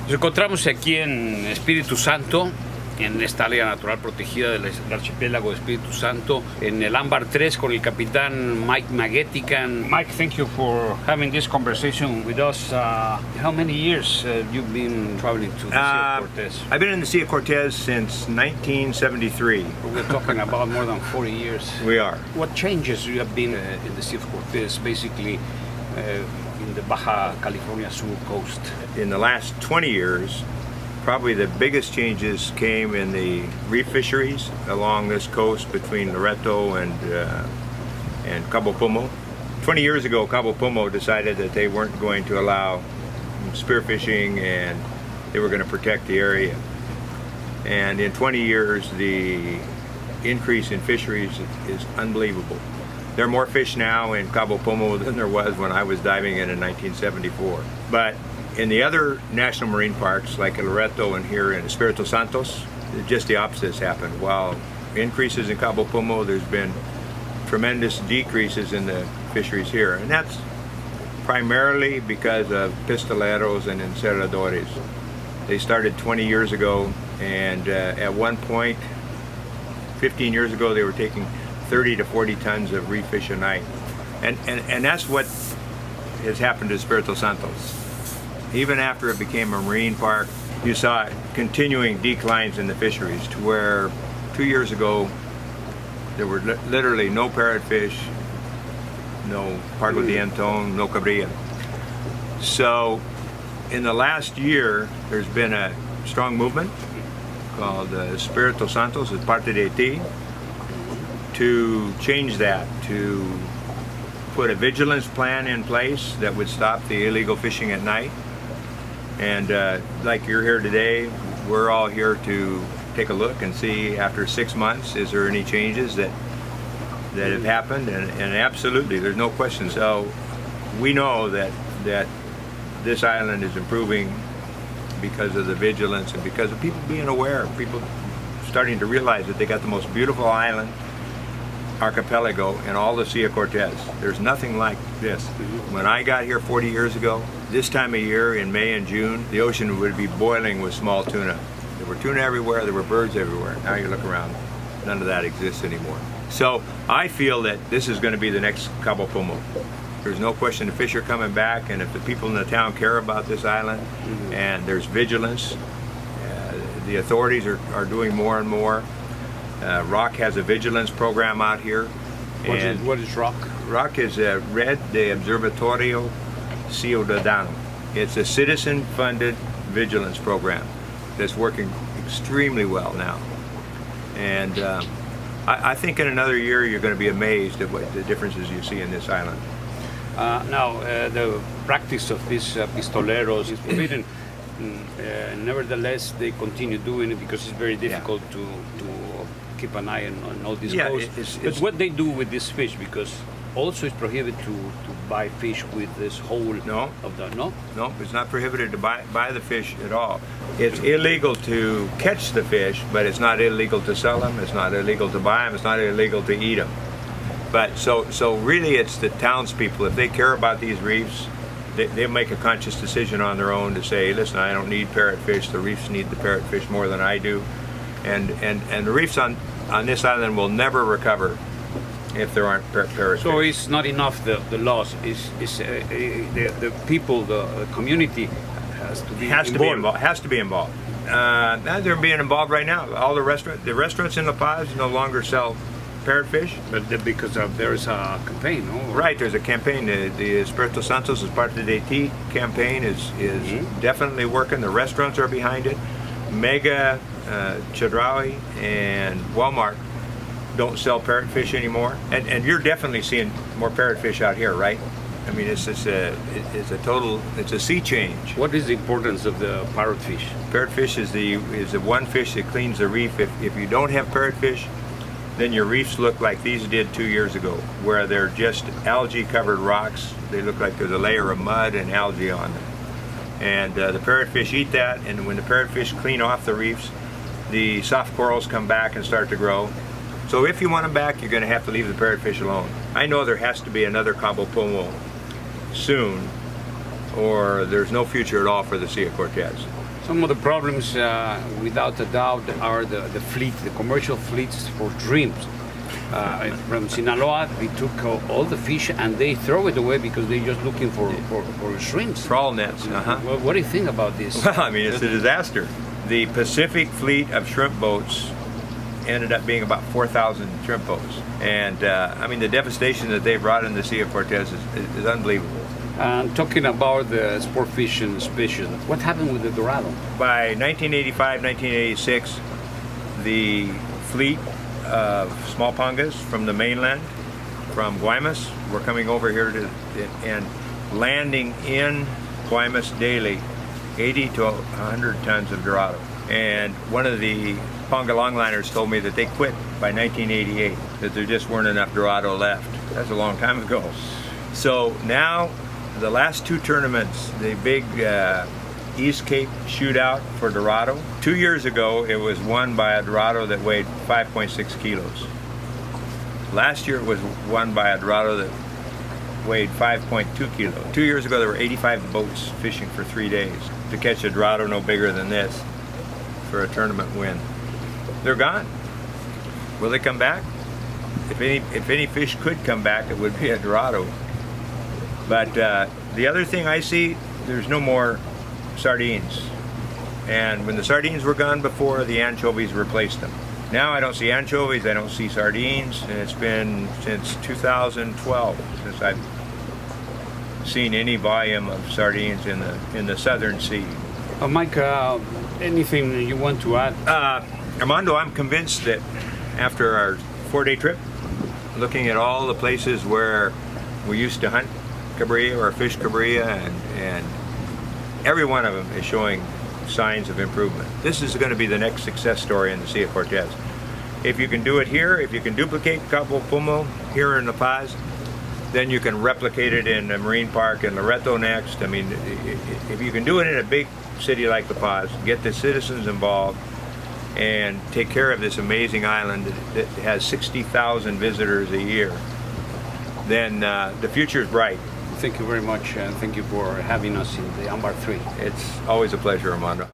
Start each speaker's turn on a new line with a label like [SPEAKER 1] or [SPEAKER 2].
[SPEAKER 1] Nos encontramos aquí en Espíritu Santo, en esta área natural protegida del archipiélago de Espíritu Santo, en el Ámbar 3 con el capitán Mike McGettigan. Mike, thank you for having this conversation with us. How many years you've been traveling to the Sea of Cortez?
[SPEAKER 2] I've been in the Sea of Cortez since 1973.
[SPEAKER 1] We're talking about more than 40 years.
[SPEAKER 2] We are.
[SPEAKER 1] What changes you have been in the Sea of Cortez, basically in the Baja California Sur coast?
[SPEAKER 2] In the last 20 years, probably the biggest changes came in the reef fisheries along this coast between Loreto and Cabo Pomo. 20 years ago, Cabo Pomo decided that they weren't going to allow spearfishing and they were going to protect the area. And in 20 years, the increase in fisheries is unbelievable. There are more fish now in Cabo Pomo than there was when I was diving in 1974. But in the other national marine parks, like Loreto and here in Espiritu Santos, just the opposite has happened. While increases in Cabo Pomo, there's been tremendous decreases in the fisheries here. And that's primarily because of pistoleros and encerradores. They started 20 years ago, and at one point, 15 years ago, they were taking 30 to 40 tons of reef fish a night. And that's what has happened to Espiritu Santos. Even after it became a marine park, you saw continuing declines in the fisheries to where 2 years ago, there were literally no parrotfish, no pargo dienton, no cabrilla. So in the last year, there's been a strong movement called Espiritu Santos as parte de Haiti to change that, to put a vigilance plan in place that would stop the illegal fishing at night. And like you're here today, we're all here to take a look and see after 6 months, is there any changes that have happened? And absolutely, there's no question. So we know that this island is improving because of the vigilance and because of people being aware, people starting to realize that they got the most beautiful island archipelago in all the Sea of Cortez. There's nothing like this. When I got here 40 years ago, this time of year in May and June, the ocean would be boiling with small tuna. There were tuna everywhere, there were birds everywhere. Now you look around, none of that exists anymore. So I feel that this is going to be the next Cabo Pomo. There's no question the fish are coming back, and if the people in the town care about this island and there's vigilance, the authorities are doing more and more. ROC has a vigilance program out here.
[SPEAKER 1] What is ROC?
[SPEAKER 2] ROC is Red de Observatorio Ciudadano. It's a citizen-funded vigilance program that's working extremely well now. And I think in another year you're going to be amazed at what the differences you see in this island.
[SPEAKER 1] Now, the practice of these pistoleros is forbidden. Nevertheless, they continue doing it because it's very difficult to keep an eye on all these coasts. But what they do with this fish, because also it's prohibited to buy fish with this whole of the no,
[SPEAKER 2] it's not prohibited to buy the fish at all. It's illegal to catch the fish, but it's not illegal to sell them. It's not illegal to buy them. It's not illegal to eat them. But so really, it's the townspeople. If they care about these reefs, they make a conscious decision on their own to say, listen, I don't need parrotfish. The reefs need the parrotfish more than I do. And the reefs on this island will never recover if there aren't parrotfish.
[SPEAKER 1] So it's not enough the laws. It's the people, the community has to be involved.
[SPEAKER 2] They're being involved right now. All the restaurants in La Paz no longer sell parrotfish,
[SPEAKER 1] but because there is a campaign, no?
[SPEAKER 2] Right, there's a campaign. The Espiritu Santos as parte de Haiti campaign is definitely working. The restaurants are behind it. Mega, Chedraui, and Walmart don't sell parrotfish anymore, and you're definitely seeing more parrotfish out here, right? I mean, it's a sea change.
[SPEAKER 1] What is the importance of the parrotfish?
[SPEAKER 2] Parrotfish is the one fish that cleans the reef. If you don't have parrotfish, then your reefs look like these did 2 years ago, where they're just algae-covered rocks. They look like there's a layer of mud and algae on them. And the parrotfish eat that, and when the parrotfish clean off the reefs, the soft corals come back and start to grow. So if you want them back, you're going to have to leave the parrotfish alone. I know there has to be another Cabo Pomo soon, or there's no future at all for the Sea of Cortez.
[SPEAKER 1] Some of the problems, without a doubt, are the fleet, the commercial fleets for shrimps. From Sinaloa, they took all the fish and they throw it away because they're just looking for shrimps.
[SPEAKER 2] Trawl nets.
[SPEAKER 1] What do you think about this?
[SPEAKER 2] Well, I mean, it's a disaster. The Pacific fleet of shrimp boats ended up being about 4,000 shrimp boats. And I mean, the devastation that they brought in the Sea of Cortez is unbelievable.
[SPEAKER 1] Talking about the sport fishing species, what happened with the Dorado?
[SPEAKER 2] By 1985, 1986, the fleet of small pangas from the mainland, from Guaymas, were coming over here and landing in Guaymas daily 80 to 100 tons of Dorado. And one of the panga longliners told me that they quit by 1988, that there just weren't enough Dorado left. That's a long time ago. So now, the last two tournaments, the big East Cape shootout for Dorado. 2 years ago, it was won by a Dorado that weighed 5.6 kilos. Last year, it was won by a Dorado that weighed 5.2 kilos. 2 years ago, there were 85 boats fishing for 3 days to catch a Dorado no bigger than this for a tournament win. They're gone. Will they come back? If any fish could come back, it would be a Dorado. But the other thing I see, there's no more sardines. And when the sardines were gone before, the anchovies replaced them. Now I don't see anchovies, I don't see sardines, and it's been since 2012 since I've seen any volume of sardines in the southern sea.
[SPEAKER 1] Mike, anything you want to add?
[SPEAKER 2] Armando, I'm convinced that after our 4-day trip, looking at all the places where we used to hunt cabrilla or fish cabrilla, and every one of them is showing signs of improvement. This is going to be the next success story in the Sea of Cortez. If you can do it here, if you can duplicate Cabo Pumo here in La Paz, then you can replicate it in a marine park in Loreto next. I mean, if you can do it in a big city like La Paz, get the citizens involved, and take care of this amazing island that has 60,000 visitors a year, then the future is bright.
[SPEAKER 1] Thank you very much, and thank you for having us in the Ambar 3.
[SPEAKER 2] It's always a pleasure, Armando.